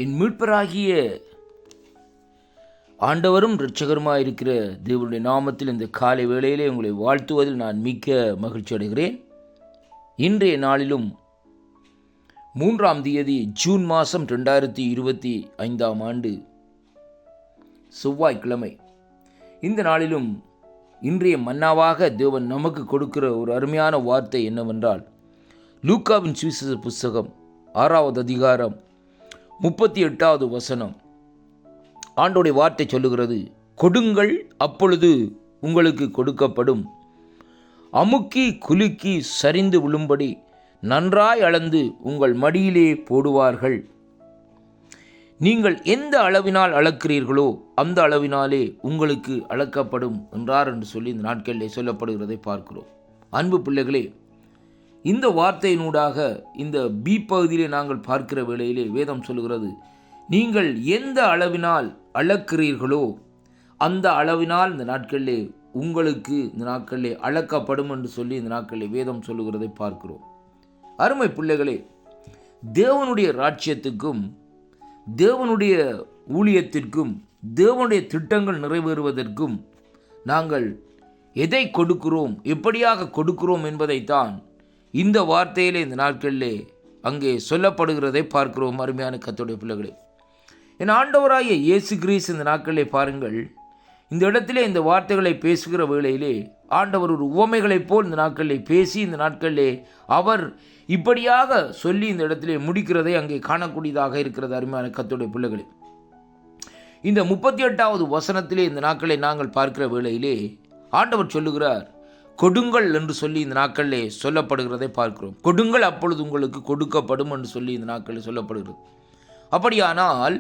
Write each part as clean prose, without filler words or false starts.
என் மீட்பராகிய ஆண்டவரும் இரட்சகருமாயிருக்கிற தேவனுடைய நாமத்தில் இந்த காலை வேளையிலே உங்களை வாழ்த்துவதில் நான் மிக்க மகிழ்ச்சி அடைகிறேன். இன்றைய நாளிலும் 3ஆம் தேதி ஜூன் மாதம் 2025ஆம் ஆண்டு செவ்வாய்க்கிழமை, இந்த நாளிலும் இன்றைய மன்னாவாக தேவன் நமக்கு கொடுக்கிற ஒரு அருமையான வார்த்தை என்னவென்றால், லூக்காவின் சுவிசேஷ புஸ்தகம் 6வது அதிகாரம் 38வது வசனம். ஆண்டோடைய வார்த்தை சொல்லுகிறது, கொடுங்கள் அப்பொழுது உங்களுக்கு கொடுக்கப்படும், அமுக்கி குலுக்கி சரிந்து விழும்படி நன்றாய் அளந்து உங்கள் மடியிலே போடுவார்கள். நீங்கள் எந்த அளவினால் அளக்கிறீர்களோ அந்த அளவினாலே உங்களுக்கு அளக்கப்படும் என்றார் என்று சொல்லி இந்த நாட்களிலே சொல்லப்படுகிறதை பார்க்கிறோம். அன்பு பிள்ளைகளே, இந்த வார்த்தையினூடாக இந்த பி பகுதியிலே நாங்கள் பார்க்கிற வேளையிலே வேதம் சொல்லுகிறது, நீங்கள் எந்த அளவினால் அளக்கிறீர்களோ அந்த அளவினால் இந்த நாட்களிலே உங்களுக்கு இந்த நாட்களிலே அளக்கப்படும் என்று சொல்லி இந்த நாட்களிலே வேதம் சொல்லுகிறதை பார்க்கிறோம். அருமை பிள்ளைகளே, தேவனுடைய ராஜ்யத்துக்கும் தேவனுடைய ஊழியத்திற்கும் தேவனுடைய திட்டங்கள் நிறைவேறுவதற்கும் நாங்கள் எதை கொடுக்கிறோம், எப்படியாக கொடுக்கிறோம் என்பதைத்தான் இந்த வார்த்தையிலே இந்த நாட்களிலே அங்கே சொல்லப்படுகிறதை பார்க்கிறோம். அருமையான கர்த்தருடைய பிள்ளைகளே, என் ஆண்டவராகிய இயேசு கிறிஸ்து இந்த நாட்களிலே பாருங்கள், இந்த இடத்திலே இந்த வார்த்தைகளை பேசுகிற வேளையிலே ஆண்டவர் ஒரு உவமைகளைப் போல் இந்த நாட்களிலே பேசி இந்த நாட்களிலே அவர் இப்படியாக சொல்லி இந்த இடத்திலே முடிக்கிறதை அங்கே காணக்கூடியதாக இருக்கிறது. அருமையான கர்த்தருடைய பிள்ளைகளே, இந்த 38வது வசனத்திலே இந்த நாட்களை நாங்கள் பார்க்கிற வேளையிலே ஆண்டவர் சொல்லுகிறார், கொடுங்கள் என்று சொல்லி இந்த நாட்களிலே சொல்லப்படுகிறதை பார்க்கிறோம். கொடுங்கள் அப்பொழுது உங்களுக்கு கொடுக்கப்படும் என்று சொல்லி இந்த நாட்களில் சொல்லப்படுகிறது. அப்படியானால்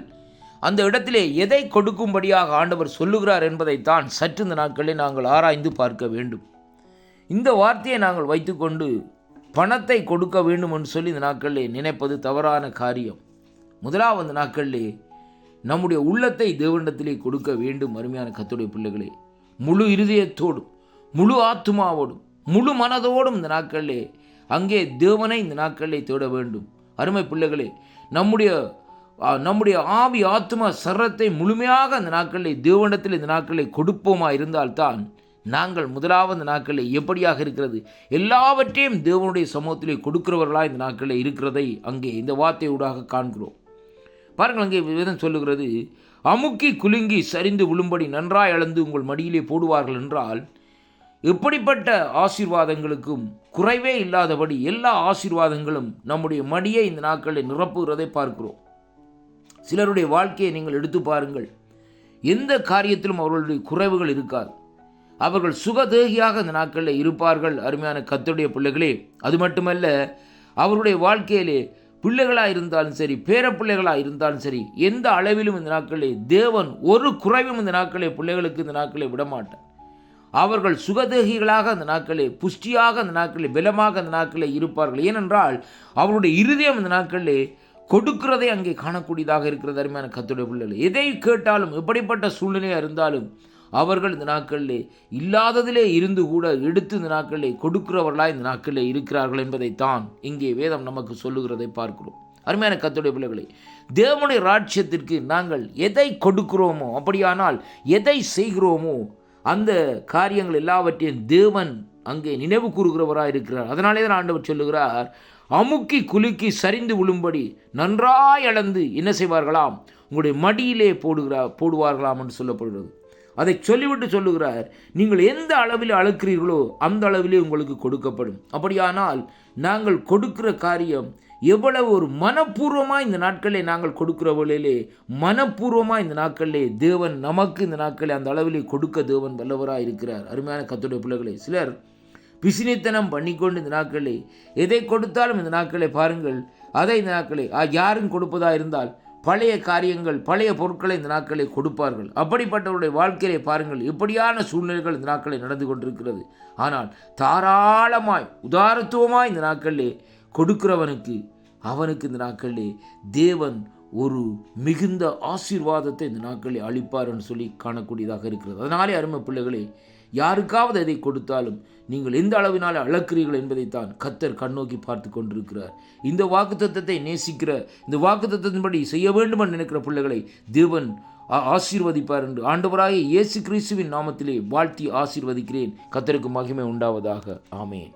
அந்த இடத்திலே எதை கொடுக்கும்படியாக ஆண்டவர் சொல்லுகிறார் என்பதைத்தான் சற்று இந்த நாட்களில் நாங்கள் ஆராய்ந்து பார்க்க வேண்டும். இந்த வார்த்தையை நாங்கள் வைத்துக்கொண்டு பணத்தை கொடுக்க வேண்டும் என்று சொல்லி இந்த நாட்களிலே நினைப்பது தவறான காரியம். முதலாவது நாட்களிலே நம்முடைய உள்ளத்தை தேவனிடத்திலே கொடுக்க வேண்டும். அருமையான கர்த்தருடைய பிள்ளைகளே, முழு இருதயத்தோடும் முழு ஆத்துமாவோடும் முழு மனதோடும் இந்த நாட்களிலே அங்கே தேவனை இந்த நாட்களிலே தேட வேண்டும். அருமை பிள்ளைகளே, நம்முடைய ஆவி ஆத்மா சரத்தை முழுமையாக அந்த நாட்களிலே தேவனிடத்தில் இந்த நாட்களை கொடுப்போமா இருந்தால்தான் நாங்கள் முதலாவது நாட்களில் எப்படியாக இருக்கிறது, எல்லாவற்றையும் தேவனுடைய சமூகத்திலே கொடுக்கிறவர்களாக இந்த நாட்களில் இருக்கிறதை அங்கே இந்த வார்த்தையூடாக காண்கிறோம். பாருங்கள், அங்கே வேதம் சொல்லுகிறது, அமுக்கி குலுங்கி சரிந்து விழும்படி நன்றாய் அளந்து உங்கள் மடியிலே போடுவார்கள் என்றால், எப்படிப்பட்ட ஆசீர்வாதங்களுக்கும் குறைவே இல்லாதபடி எல்லா ஆசீர்வாதங்களும் நம்முடைய மடியை இந்த நாட்களில் நிரப்புகிறதை பார்க்கிறோம். சிலருடைய வாழ்க்கையை நீங்கள் எடுத்து பாருங்கள், எந்த காரியத்திலும் அவர்களுடைய குறைவுகள் இருக்காது. அவர்கள் சுகதேகியாக இந்த நாட்களில் இருப்பார்கள். அருமையான கர்த்தருடைய பிள்ளைகளே, அது மட்டுமல்ல, அவருடைய வாழ்க்கையிலே பிள்ளைகளாக இருந்தாலும் சரி, பேரப்பிள்ளைகளாக இருந்தாலும் சரி, எந்த அளவிலும் இந்த நாட்களிலே தேவன் ஒரு குறைவும் இந்த நாட்களிலே பிள்ளைகளுக்கு இந்த நாட்களை விடமாட்டார். அவர்கள் சுகதேகிகளாக அந்த நாட்களே, புஷ்டியாக அந்த நாட்களே, பலமாக அந்த நாட்களே இருப்பார்கள். ஏனென்றால் அவருடைய இருதயம் இந்த நாட்களிலே கொடுக்கிறதை அங்கே காணக்கூடியதாக இருக்கிறது. அருமையான கர்த்தருடைய பிள்ளைகள், எதை கேட்டாலும் எப்படிப்பட்ட சூழ்நிலையாக இருந்தாலும் அவர்கள் இந்த நாட்களிலே இல்லாததிலே இருந்து கூட எடுத்து இந்த நாட்களிலே கொடுக்கிறவர்களாக இந்த நாட்களிலே இருக்கிறார்கள் என்பதைத்தான் இங்கே வேதம் நமக்கு சொல்லுகிறதை பார்க்கிறோம். அருமையான கர்த்தருடைய பிள்ளைகளை, தேவனுடைய ராஜ்யத்திற்கு நாங்கள் எதை கொடுக்கிறோமோ, அப்படியானால் எதை செய்கிறோமோ அந்த காரியங்கள் எல்லாவற்றையும் தேவன் அங்கே நினைவு கூறுகிறவராக இருக்கிறார். அதனாலே தான் ஆண்டவர் சொல்லுகிறார், அமுக்கி குலுக்கி சரிந்து விழும்படி நன்றாய் அளந்து என்ன செய்வார்களாம், உங்களுடைய மடியிலே போடுவார்களாம் என்று சொல்லப்படுகிறது. அதை சொல்லிவிட்டு சொல்லுகிறார், நீங்கள் எந்த அளவில் அளக்கிறீர்களோ அந்த அளவிலே உங்களுக்கு கொடுக்கப்படும். அப்படியானால் நாங்கள் கொடுக்கிற காரியம் எவ்வளவு ஒரு மனப்பூர்வமாக இந்த நாட்களிலே நாங்கள் கொடுக்கிற வேளையிலே மனப்பூர்வமாக இந்த நாட்களிலே தேவன் நமக்கு இந்த நாட்களிலே அந்த அளவிலே கொடுக்க தேவன் வல்லவராக இருக்கிறார். அருமையான கர்த்தருடைய பிள்ளைகளே, சிலர் பிசினித்தனம் பண்ணிக்கொண்டு இந்த நாட்களே எதை கொடுத்தாலும் இந்த நாட்களை பாருங்கள், அதை இந்த நாட்களை யாரும் கொடுப்பதா இருந்தால் பழைய காரியங்கள் பழைய பொருட்களை இந்த நாட்களை கொடுப்பார்கள். அப்படிப்பட்டவருடைய வாழ்க்கையை பாருங்கள், எப்படியான சூழ்நிலைகள் இந்த நாட்களை நடந்து கொண்டிருக்கிறது. ஆனால் தாராளமாய் உதாரத்துவமாய் இந்த நாட்களிலே கொடுக்கிறவனுக்கு அவனுக்கு இந்த நாட்களிலே தேவன் ஒரு மிகுந்த ஆசீர்வாதத்தை இந்த நாட்களில் அளிப்பார் என்று சொல்லி காணக்கூடியதாக இருக்கிறது. அதனாலே அருமை பிள்ளைகளே, யாருக்காவது அதை கொடுத்தாலும் நீங்கள் எந்த அளவினால் அளக்கிறீர்கள் என்பதைத்தான் கர்த்தர் கண்ணோக்கி பார்த்து கொண்டிருக்கிறார். இந்த வாக்குத்தத்தத்தை நேசிக்கிற, இந்த வாக்குத்தத்தத்தின்படி செய்ய வேண்டும் என்று நினைக்கிற பிள்ளைகளை தேவன் ஆசீர்வதிப்பார் என்று ஆண்டவராகிய இயேசு கிறிஸ்துவின் நாமத்திலே வாழ்த்தி ஆசீர்வதிக்கிறேன். கர்த்தருக்கு மகிமை உண்டாவதாக. ஆமென்.